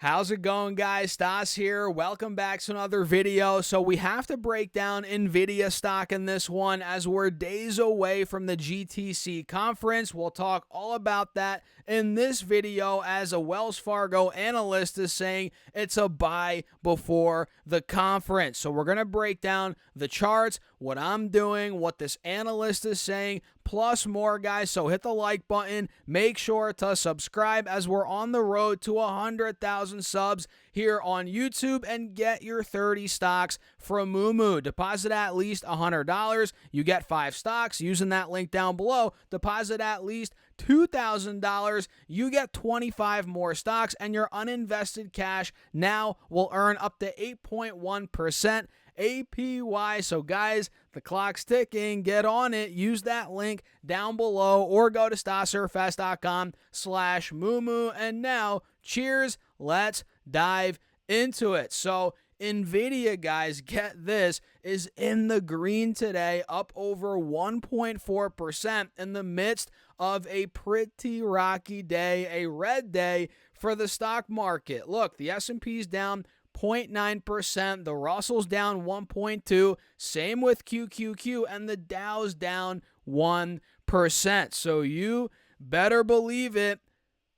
How's it going, guys? Stas here. Welcome back to another video. So we have to break down Nvidia stock in this one as we're days away from the GTC conference. We'll talk all about that in this video as a Wells Fargo analyst is saying it's a buy before the conference. So we're going to break down the charts, what I'm doing, what this analyst is saying, plus more, guys. So hit the like button. Make sure to subscribe as we're on the road to 100,000 subs here on YouTube, and get your 30 stocks from Moomoo. Deposit at least $100. You get 5 stocks using that link down below. Deposit at least $2,000. You get 25 more stocks, and your uninvested cash now will earn up to 8.1% APY. So guys, the clock's ticking. Get on it. Use that link down below or go to stasurfest.com/Moomoo. And now, cheers. Let's dive into it. So Nvidia, guys, get this, is in the green today, up over 1.4% in the midst of a pretty rocky day, a red day for the stock market. Look, the S&P's down 0.9%, the Russell's down 1.2%, same with QQQ, and the Dow's down 1%. So you better believe it,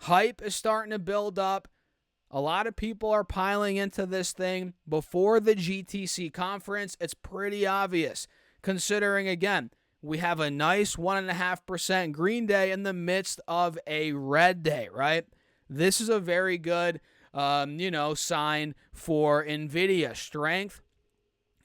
hype is starting to build up. A lot of people are piling into this thing before the GTC conference. It's pretty obvious, considering, again, we have a nice 1.5% green day in the midst of a red day, right? This is a very good sign for Nvidia. Strength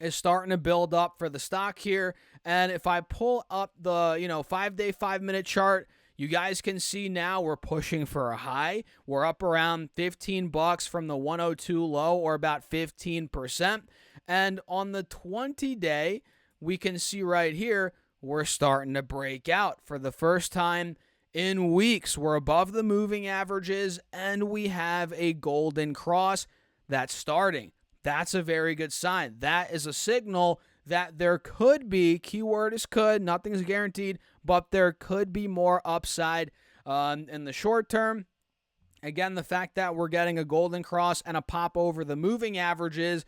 is starting to build up for the stock here. And if I pull up the 5-day, 5-minute chart, you guys can see now we're pushing for a high. We're up around $15 from the 102 low, or about 15%. And on the 20-day, we can see right here, we're starting to break out for the first time in weeks. We're above the moving averages, and we have a golden cross that's starting. That's a very good sign. That is a signal that there could be, keyword is could, nothing's guaranteed, but there could be more upside in the short term. Again, the fact that we're getting a golden cross and a pop over the moving averages,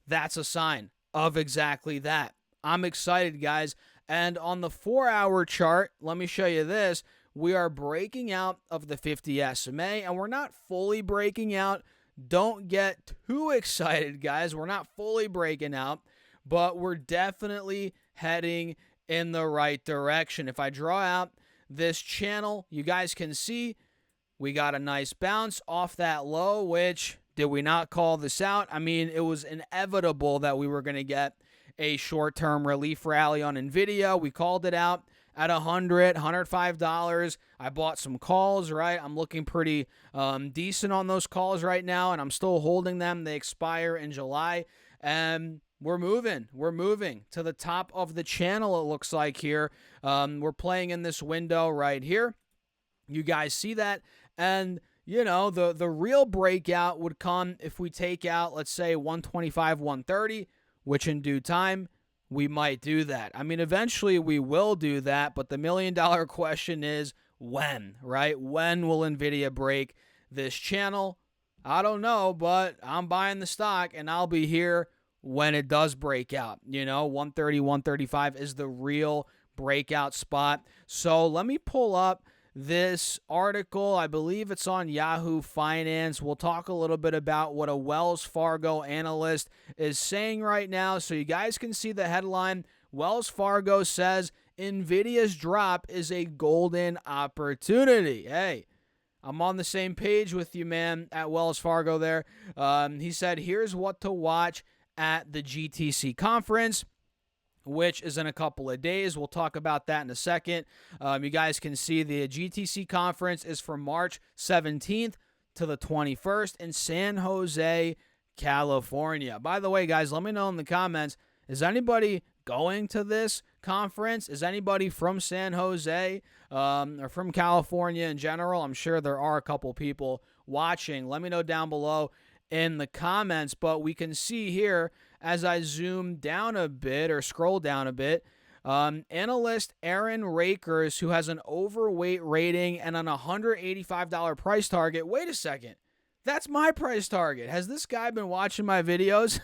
that's a sign of exactly that. I'm excited, guys. And on the 4-hour chart, let me show you this. We are breaking out of the 50 SMA, and we're not fully breaking out. Don't get too excited, guys. We're not fully breaking out, but we're definitely heading in the right direction. If I draw out this channel, you guys can see we got a nice bounce off that low, which, did we not call this out? I mean, it was inevitable that we were going to get a short-term relief rally on Nvidia. We called it out at $100, $105. I bought some calls, right? I'm looking pretty decent on those calls right now, and I'm still holding them. They expire in July, and we're moving to the top of the channel, it looks like here. We're playing in this window right here. You guys see that? And, the real breakout would come if we take out, let's say, 125, 130, which in due time, we might do that. I mean, eventually we will do that, but the million-dollar question is when, right? When will Nvidia break this channel? I don't know, but I'm buying the stock, and I'll be here when it does break out. 130, 135 is the real breakout spot. So let me pull up this article. I believe it's on Yahoo Finance. We'll talk a little bit about what a Wells Fargo analyst is saying right now, so you guys can see the headline. Wells Fargo says Nvidia's drop is a golden opportunity. Hey, I'm on the same page with you, man, at Wells Fargo there. He said, here's what to watch at the GTC conference, which is in a couple of days. We'll talk about that in a second. You guys can see the GTC conference is from March 17th to the 21st in San Jose, California. By the way, guys, let me know in the comments, is anybody going to this conference? Is anybody from San Jose or from California in general? I'm sure there are a couple people watching. Let me know down below in the comments, but we can see here as I zoom down a bit or scroll down a bit, analyst Aaron Rakers, who has an overweight rating and an $185 price target. Wait a second. That's my price target. Has this guy been watching my videos?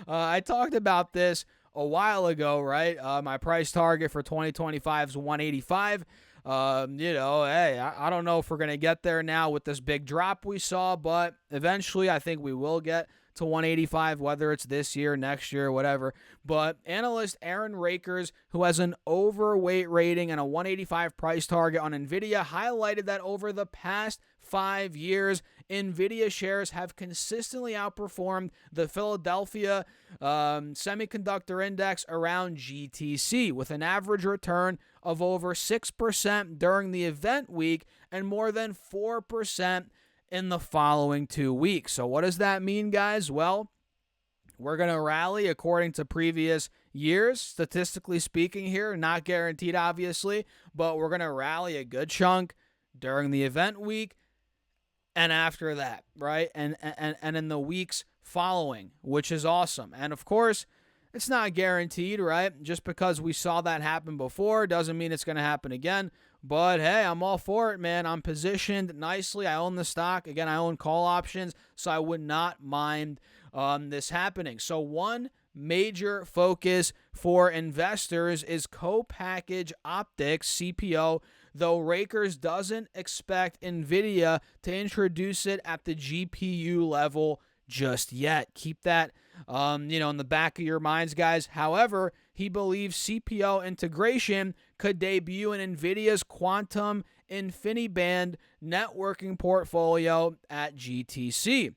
I talked about this a while ago, right? My price target for 2025 is 185. Hey, I don't know if we're going to get there now with this big drop we saw, but eventually I think we will get to 185, whether it's this year, next year, whatever. But analyst Aaron Rakers, who has an overweight rating and a 185 price target on Nvidia, highlighted that over the past 5 years, Nvidia shares have consistently outperformed the Philadelphia Semiconductor Index around GTC, with an average return of over 6% during the event week and more than 4% in the following 2 weeks. So what does that mean, guys? Well, we're going to rally according to previous years, statistically speaking here. Not guaranteed, obviously, but we're going to rally a good chunk during the event week and after that, right? And in the weeks following, which is awesome. And of course, it's not guaranteed, right? Just because we saw that happen before doesn't mean it's going to happen again. But hey, I'm all for it, man. I'm positioned nicely. I own the stock. Again, I own call options, so I would not mind this happening. So one major focus for investors is co-package optics, CPO, though Rakers doesn't expect Nvidia to introduce it at the GPU level just yet. Keep that in the back of your minds, guys. However, he believes CPO integration could debut in Nvidia's Quantum InfiniBand networking portfolio at GTC.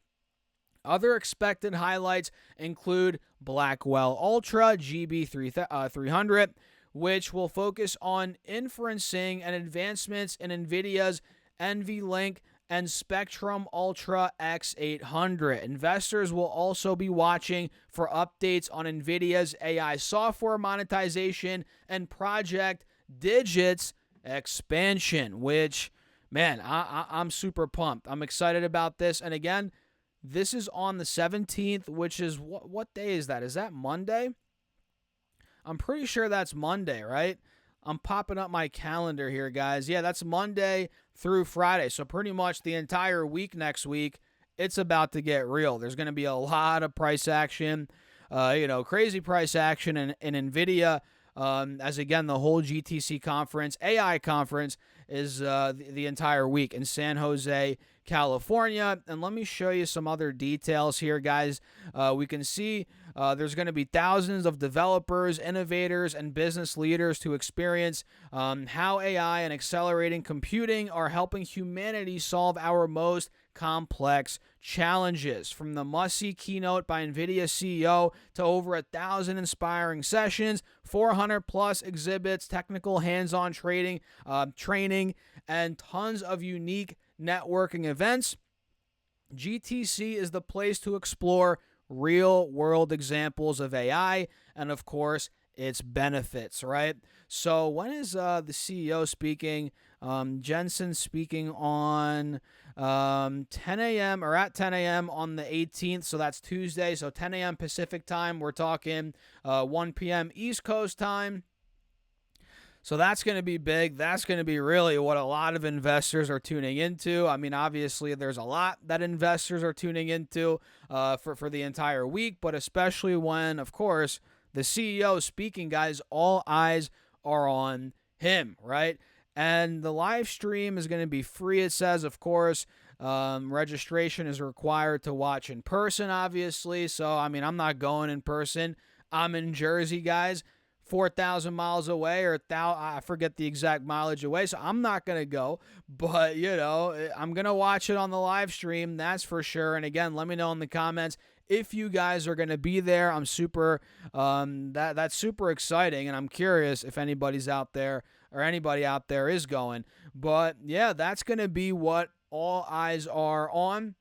Other expected highlights include Blackwell Ultra GB300, which will focus on inferencing and advancements in Nvidia's NVLink and Spectrum Ultra X800. Investors will also be watching for updates on Nvidia's AI software monetization and Project Digits expansion, which, man, I'm super pumped. I'm excited about this. And again, this is on the 17th, which is, what day is that? Is that Monday? I'm pretty sure that's Monday, right? I'm popping up my calendar here, guys. Yeah, that's Monday through Friday. So pretty much the entire week next week, it's about to get real. There's going to be a lot of price action, crazy price action in Nvidia. As again, the whole GTC conference, AI conference, is the entire week in San Jose, California. And let me show you some other details here, guys. We can see there's going to be thousands of developers, innovators, and business leaders to experience how AI and accelerating computing are helping humanity solve our most complex challenges. From the must-see keynote by NVIDIA CEO to over 1,000 inspiring sessions, 400 plus exhibits, technical hands-on training, and tons of unique networking events, GTC is the place to explore real-world examples of AI and, of course, its benefits, right? So when is the CEO speaking? Jensen speaking on 10 a.m. or at 10 a.m. on the 18th, so that's Tuesday. So 10 a.m. Pacific time, we're talking 1 p.m. East Coast time. So that's going to be big. That's going to be really what a lot of investors are tuning into. I mean, obviously, there's a lot that investors are tuning into for the entire week, but especially when, of course, the CEO is speaking, guys, all eyes are on him, right? And the live stream is going to be free, it says, of course. Registration is required to watch in person, obviously. So, I mean, I'm not going in person. I'm in Jersey, guys. 4,000 miles away, or I forget the exact mileage away, so I'm not going to go, but, I'm going to watch it on the live stream, that's for sure. And again, let me know in the comments if you guys are going to be there. I'm super, that's super exciting, and I'm curious if anybody's out there, or anybody out there is going. But, yeah, that's going to be what all eyes are on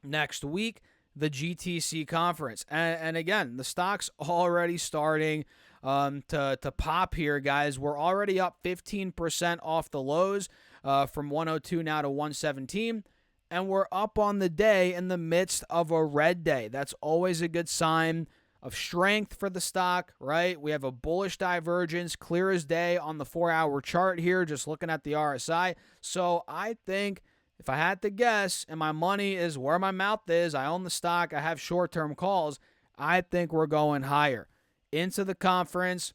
next week, the GTC conference. And again, the stock's already starting to pop here, guys. We're already up 15% off the lows from 102 now to 117, and we're up on the day in the midst of a red day. That's always a good sign of strength for the stock, right? We have a bullish divergence, clear as day on the 4-hour chart here, just looking at the RSI. So I think if I had to guess, and my money is where my mouth is, I own the stock, I have short-term calls, I think we're going higher into the conference,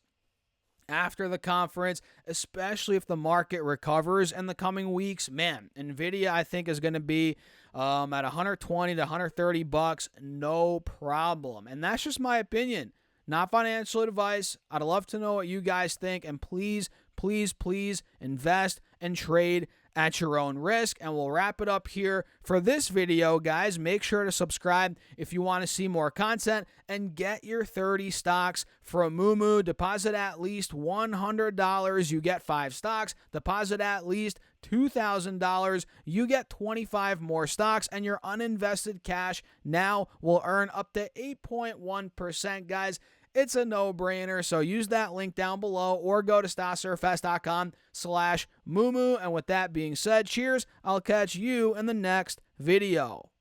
after the conference, especially if the market recovers in the coming weeks. Man, Nvidia I think is going to be at 120 to 130 bucks, no problem. And that's just my opinion, not financial advice. I'd love to know what you guys think, and please, please, please invest and trade at your own risk. And we'll wrap it up here for this video, guys. Make sure to subscribe if you want to see more content, and get your 30 stocks from Moomoo. Deposit at least $100, you get 5 stocks. Deposit at least $2,000, you get 25 more stocks, and your uninvested cash now will earn up to 8.1%, guys. It's a no-brainer, so use that link down below or go to stocksurfest.com/Moomoo. And with that being said, cheers. I'll catch you in the next video.